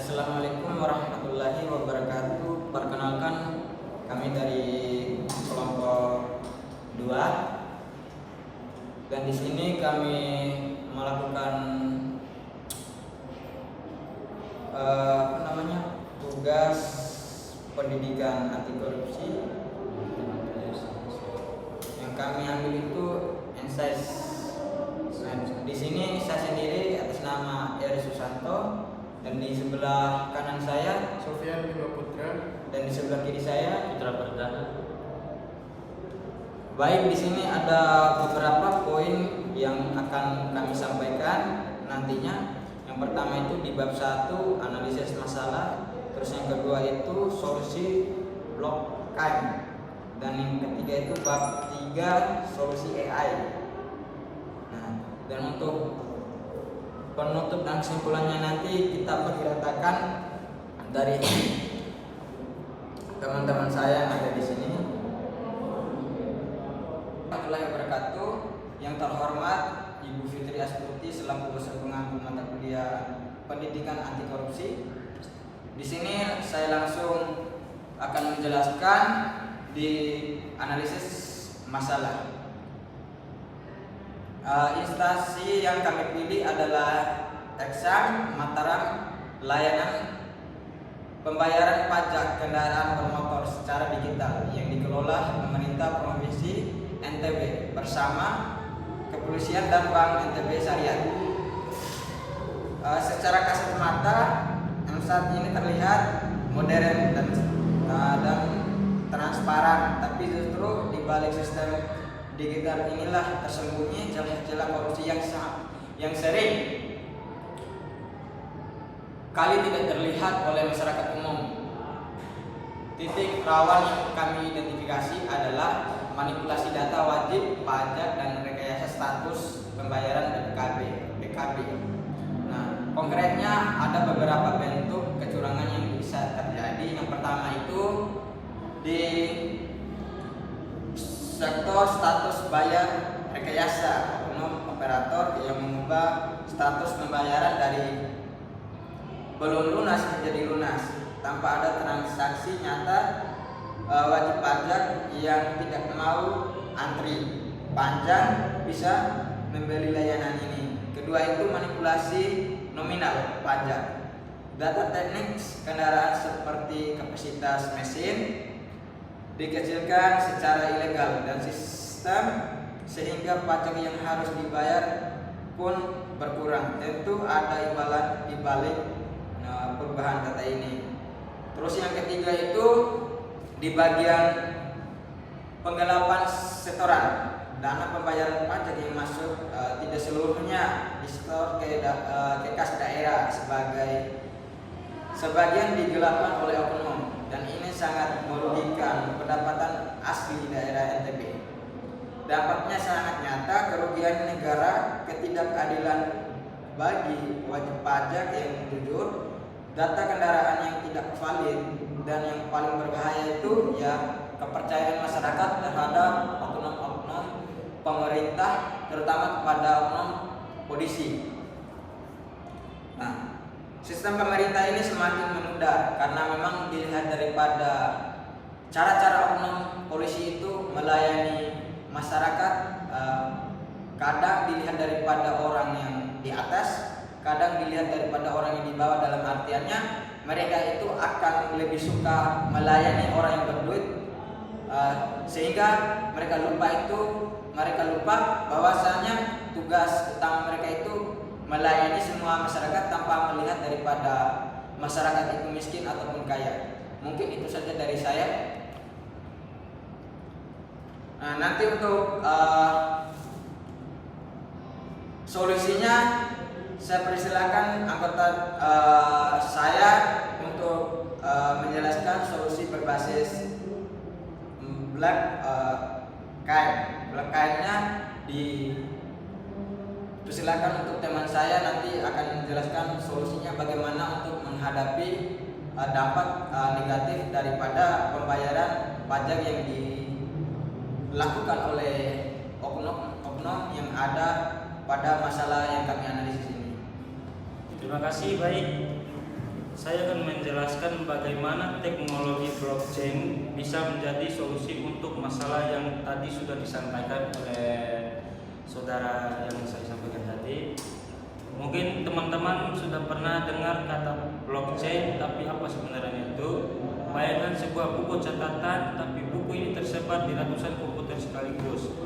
Assalamualaikum warahmatullahi wabarakatuh. Perkenalkan, kami dari kelompok 2 dan di sini kami melakukan tugas pendidikan anti korupsi. Yang kami ambil itu NSAIS. Di sini saya sendiri atas nama Eri Susanto, dan di sebelah kanan saya Sofyan Bima Putra, dan di sebelah kiri saya Putra Perdana. Baik, di sini ada beberapa poin yang akan kami sampaikan nantinya. Yang pertama itu di bab 1 analisis masalah, terus yang kedua itu solusi blok KM, dan yang ketiga itu bab 3 solusi AI. Nah, dan untuk penutup dan kesimpulannya nanti kita perkirakan dari teman-teman saya yang ada di sini. Warahmatullahi wabarakatuh. Yang terhormat Ibu Fitri Astuti selaku dosen pengampu mata kuliah pendidikan anti korupsi. Di sini saya langsung akan menjelaskan di analisis masalah. Instansi yang kami pilih adalah Exam Mataram, layanan pembayaran pajak kendaraan bermotor secara digital yang dikelola pemerintah provinsi NTB bersama kepolisian dan Bank NTB Syariah. Secara kasat mata saat ini terlihat modern dan transparan, tapi justru di balik sistem digital inilah tersembunyi celah-celah korupsi yang sering kali tidak terlihat oleh masyarakat umum. Titik rawan yang kami identifikasi adalah manipulasi data wajib pajak dan rekayasa status pembayaran BKB. Nah, konkretnya ada beberapa bentuk kecurangan yang bisa terjadi. Yang pertama itu di sektor status bayar rekayasa, oknum operator yang mengubah status pembayaran dari belum lunas menjadi lunas tanpa ada transaksi nyata. Wajib pajak yang tidak mau antri panjang bisa membeli layanan ini. Kedua itu manipulasi nominal pajak. Data teknik kendaraan seperti kapasitas mesin dikecilkan secara ilegal dan sistem sehingga pajak yang harus dibayar pun berkurang. Tentu ada imbalan di balik perubahan data ini. Terus yang ketiga itu di bagian penggelapan setoran, dana pembayaran pajak yang masuk tidak seluruhnya disetor ke kas daerah, sebagian digelapkan oleh oknum, dan ini sangat merugikan pendapatan asli daerah NTB. Dampaknya sangat nyata, kerugian negara, ketidakadilan bagi wajib pajak yang jujur, data kendaraan yang tidak valid, dan yang paling berbahaya itu ya kepercayaan masyarakat terhadap oknum-oknum pemerintah, terutama kepada oknum polisi. Nah, sistem pemerintah ini semakin menunda karena memang dilihat daripada cara-cara oknum polisi itu melayani masyarakat. Kadang dilihat daripada orang yang di atas, kadang dilihat daripada orang yang di bawah, dalam artiannya mereka itu akan lebih suka melayani orang yang berduit, sehingga mereka lupa bahwasanya tugas utama mereka itu melayani semua masyarakat tanpa melihat daripada masyarakat itu miskin ataupun kaya. Mungkin itu saja dari saya. Nah, nanti untuk solusinya saya persilakan anggota saya untuk menjelaskan solusi berbasis Black KM-nya. Persilakan untuk teman saya nanti akan menjelaskan solusinya bagaimana untuk menghadapi dampak negatif daripada pembayaran pajak yang dilakukan oleh oknum yang ada pada masalah yang kami analisis ini. Terima kasih. Baik, Saya akan menjelaskan bagaimana teknologi blockchain bisa menjadi solusi untuk masalah yang tadi sudah disampaikan oleh saudara yang saya sampaikan tadi. Mungkin teman-teman sudah pernah dengar kata blockchain, tapi apa sebenarnya itu? Bayangkan sebuah buku catatan, tapi buku ini tersebar di ratusan komputer sekaligus.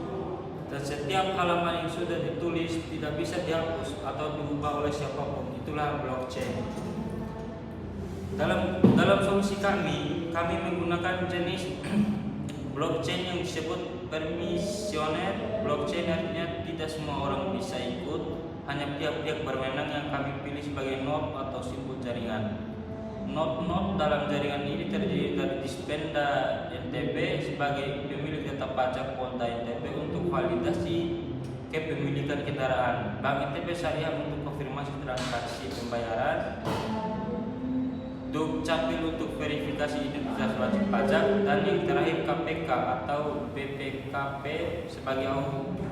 Dan setiap halaman yang sudah ditulis tidak bisa dihapus atau diubah oleh siapapun. Itulah blockchain. Dalam solusi kami menggunakan jenis blockchain yang disebut permisioner. Blockchain artinya tidak semua orang bisa ikut, hanya pihak-pihak berwenang yang kami pilih sebagai node atau simbol jaringan. Node dalam jaringan ini terdiri dari Dispenda NTB sebagai pemilik data pajak Polda NTB untuk validasi kepemilikan kendaraan, Bank NTB Syariah untuk konfirmasi transaksi pembayaran, Dukcapil untuk verifikasi identitas wajib pajak, dan yang terakhir KPK atau BPKP sebagai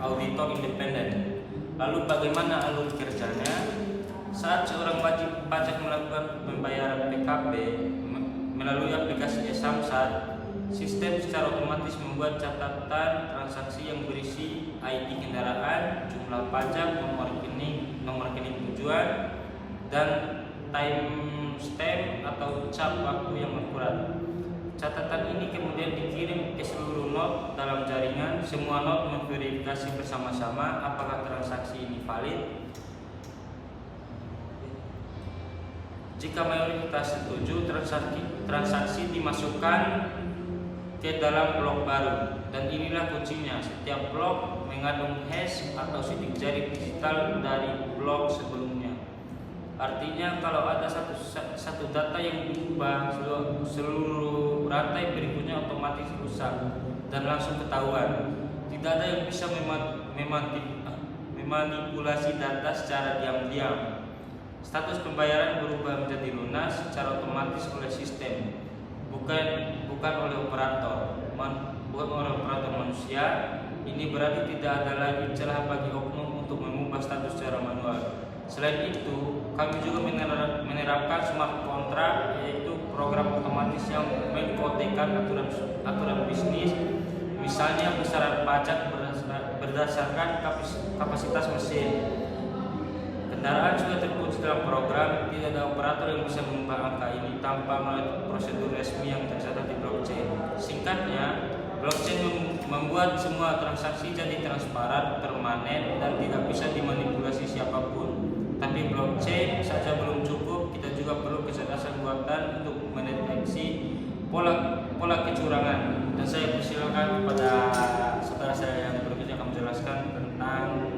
auditor independen. Lalu bagaimana alur kerjanya? Saat seorang wajib pajak melakukan pembayaran PKP melalui aplikasi e-Samsat, sistem secara otomatis membuat catatan transaksi yang berisi ID kendaraan, jumlah pajak, nomor rekening tujuan, dan timestamp atau cap waktu yang akurat. Catatan ini kemudian dikirim ke seluruh node dalam jaringan. Semua node memverifikasi bersama-sama apakah transaksi ini valid. Jika mayoritas setuju, transaksi dimasukkan ke dalam blok baru. Dan inilah kuncinya, setiap blok mengandung hash atau sidik jari digital dari blok sebelumnya. Artinya kalau ada satu data yang diubah, seluruh rantai berikutnya otomatis rusak dan langsung ketahuan. Tidak ada yang bisa memanipulasi data secara diam-diam. Status pembayaran berubah menjadi lunas secara otomatis oleh sistem, bukan oleh operator manusia. Ini berarti tidak ada lagi celah bagi oknum untuk mengubah status secara manual. Selain itu, kami juga menerapkan smart contract, yaitu program otomatis yang mengkodekan aturan bisnis, misalnya besaran pajak berdasarkan kapasitas mesin. Kendaraan sudah terkunci dalam program, tidak ada operator yang bisa mengubah angka ini tanpa melalui prosedur resmi yang tercatat di blockchain. Singkatnya, blockchain membuat semua transaksi jadi transparan, permanen, dan tidak bisa dimanipulasi siapapun. Tapi blockchain saja belum cukup, kita juga perlu kecerdasan buatan untuk mendeteksi pola kecurangan. Dan saya persilakan kepada saudara saya yang berikutnya akan menjelaskan tentang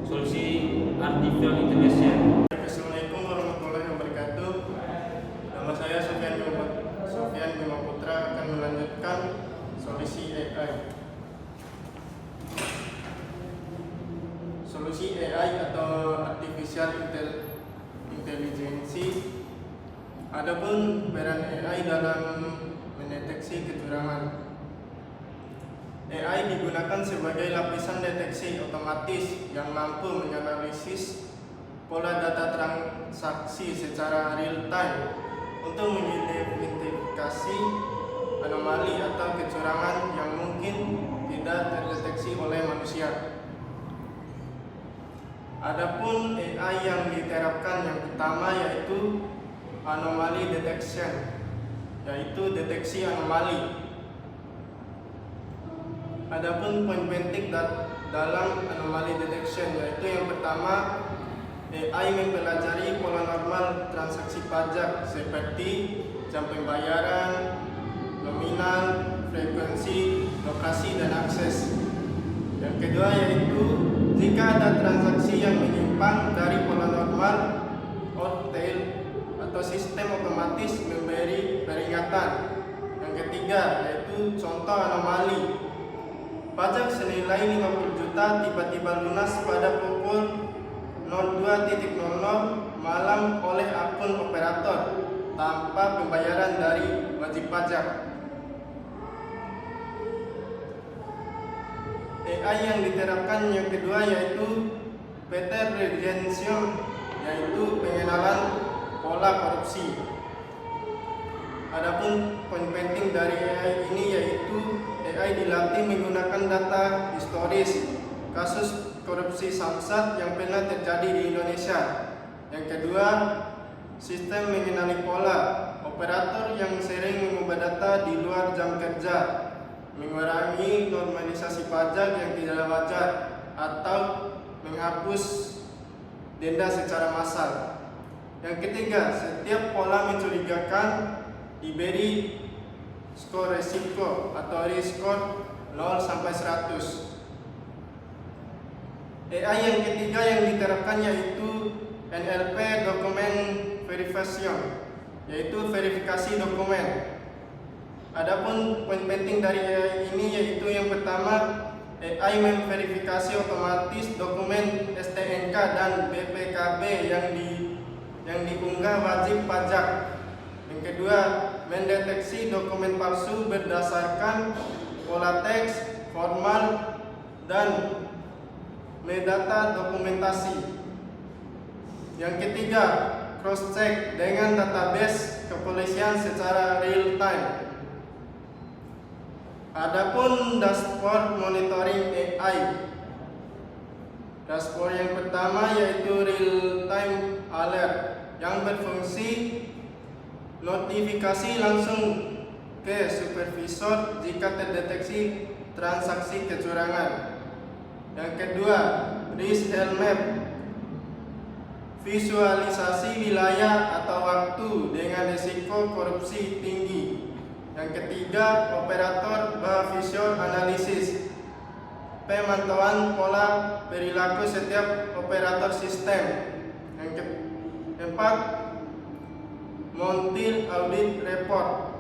solusi artificial intelligence. Assalamualaikum warahmatullahi wabarakatuh. Nama saya Sofyan Bima Putra akan melanjutkan solusi AI. Solusi AI atau artificial intelligence. Adapun peran AI dalam mendeteksi kecurangan. AI digunakan sebagai lapisan deteksi otomatis yang mampu menganalisis pola data transaksi secara real time untuk mengidentifikasi anomali atau kecurangan yang mungkin tidak terdeteksi oleh manusia. Adapun AI yang diterapkan yang pertama yaitu anomaly detection, yaitu deteksi anomali. Adapun poin penting dalam anomaly detection yaitu yang pertama, AI mempelajari pola normal transaksi pajak seperti jam pembayaran, nominal, frekuensi, lokasi, dan akses. Yang kedua yaitu jika ada transaksi yang menyimpang dari pola normal, OTL atau sistem otomatis memberi peringatan. Yang ketiga yaitu contoh anomali. Pajak senilai 50 juta tiba-tiba lunas pada pukul 02.00 malam oleh akun operator tanpa pembayaran dari wajib pajak. AI yang diterapkan yang kedua yaitu pattern recognition, yaitu pengenalan pola pola korupsi. Adapun poin penting dari AI ini yaitu AI dilatih menggunakan data historis kasus korupsi samsat yang pernah terjadi di Indonesia. Yang kedua, sistem mengenali pola operator yang sering mengubah data di luar jam kerja, mengurangi normalisasi pajak yang tidak wajar, atau menghapus denda secara massal. Yang ketiga, setiap pola mencurigakan diberi skor resiko atau risk score 0 sampai 100. AI yang ketiga yang diterapkan yaitu NLP Document Verification, yaitu verifikasi dokumen. Adapun poin penting dari AI ini yaitu yang pertama, AI memverifikasi otomatis dokumen STNK dan BPKB yang diunggah wajib pajak. Yang kedua, mendeteksi dokumen palsu berdasarkan pola teks, formal, dan metadata dokumentasi. Yang ketiga, cross check dengan database kepolisian secara real time. Adapun dashboard monitoring AI. Dashboard yang pertama yaitu real time alert yang berfungsi notifikasi langsung ke supervisor jika terdeteksi transaksi kecurangan. Yang kedua, risk health map, visualisasi wilayah atau waktu dengan risiko korupsi tinggi. Yang ketiga, operator behavior analysis, pemantauan pola perilaku setiap operator sistem. Yang keempat, monthly audit report,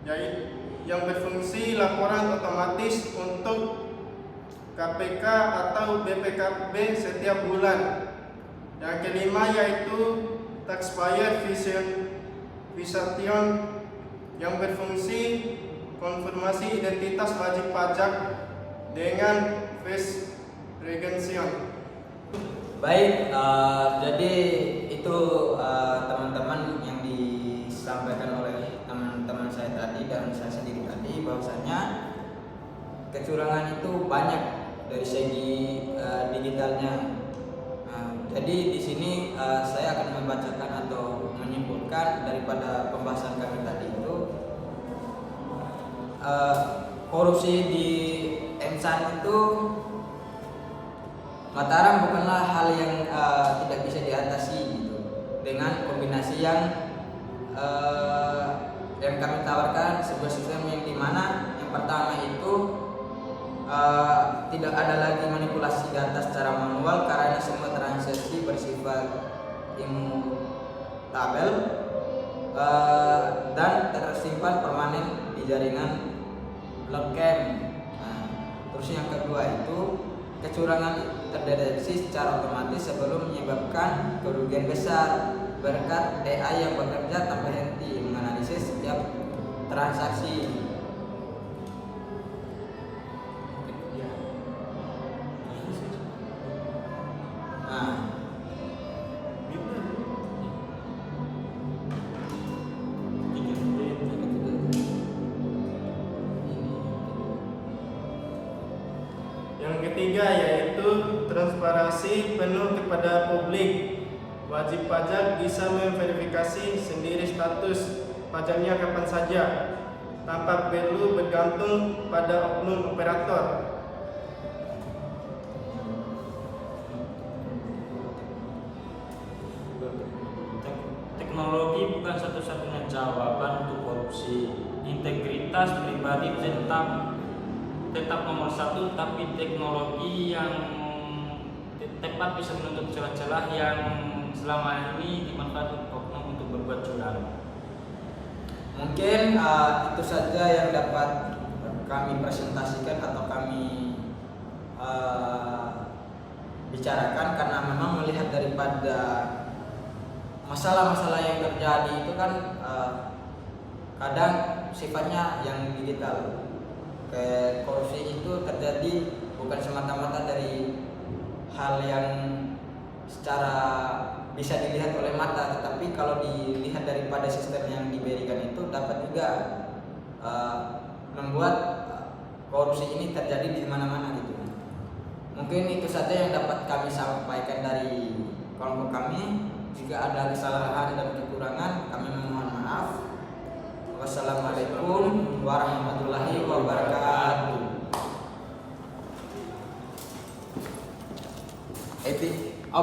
yaitu yang berfungsi laporan otomatis untuk KPK atau BPKB setiap bulan. Yang kelima yaitu taxpayer visitation yang berfungsi konfirmasi identitas wajib pajak dengan face recognition. Baik, jadi itu teman-teman yang disampaikan oleh teman-teman saya tadi dan saya sendiri tadi, bahwasanya kecurangan itu banyak dari segi digitalnya. Jadi di sini saya akan membacakan atau menyimpulkan daripada pembahasan kami tadi itu, korupsi di Emsan itu Mataram bukanlah hal yang tidak bisa diatasi gitu, dengan kombinasi yang kami tawarkan sebuah sistem yang dimana yang pertama itu tidak ada lagi manipulasi data secara manual karena semua transaksi bersifat imutabel dan tersimpan permanen di jaringan blockchain. Terus yang kedua itu kecurangan terdeteksi secara otomatis sebelum menyebabkan kerugian besar berkat AI yang bekerja tanpa henti menganalisis setiap transaksi. Yang ketiga yaitu transparansi penuh kepada publik. Wajib pajak bisa memverifikasi sendiri status pajaknya kapan saja tanpa perlu bergantung pada oknum operator. Teknologi bukan satu-satunya jawaban untuk korupsi. Integritas pribadi tetap nomor satu, tapi teknologi yang tepat bisa menutup celah-celah yang selama ini dimanfaatkan oknum untuk berbuat curang. Mungkin itu saja yang dapat kami presentasikan atau kami bicarakan, karena memang melihat daripada masalah-masalah yang terjadi itu kan kadang sifatnya yang digital. Kayak korupsi itu terjadi bukan semata-mata dari hal yang secara bisa dilihat oleh mata, tetapi kalau dilihat daripada sistem yang diberikan itu dapat juga membuat korupsi ini terjadi di mana-mana gitu. Mungkin itu saja yang dapat kami sampaikan dari kelompok kami. Jika ada kesalahan dan kekurangan, kami memohon maaf. Wassalamualaikum warahmatullahi wabarakatuh. Epi.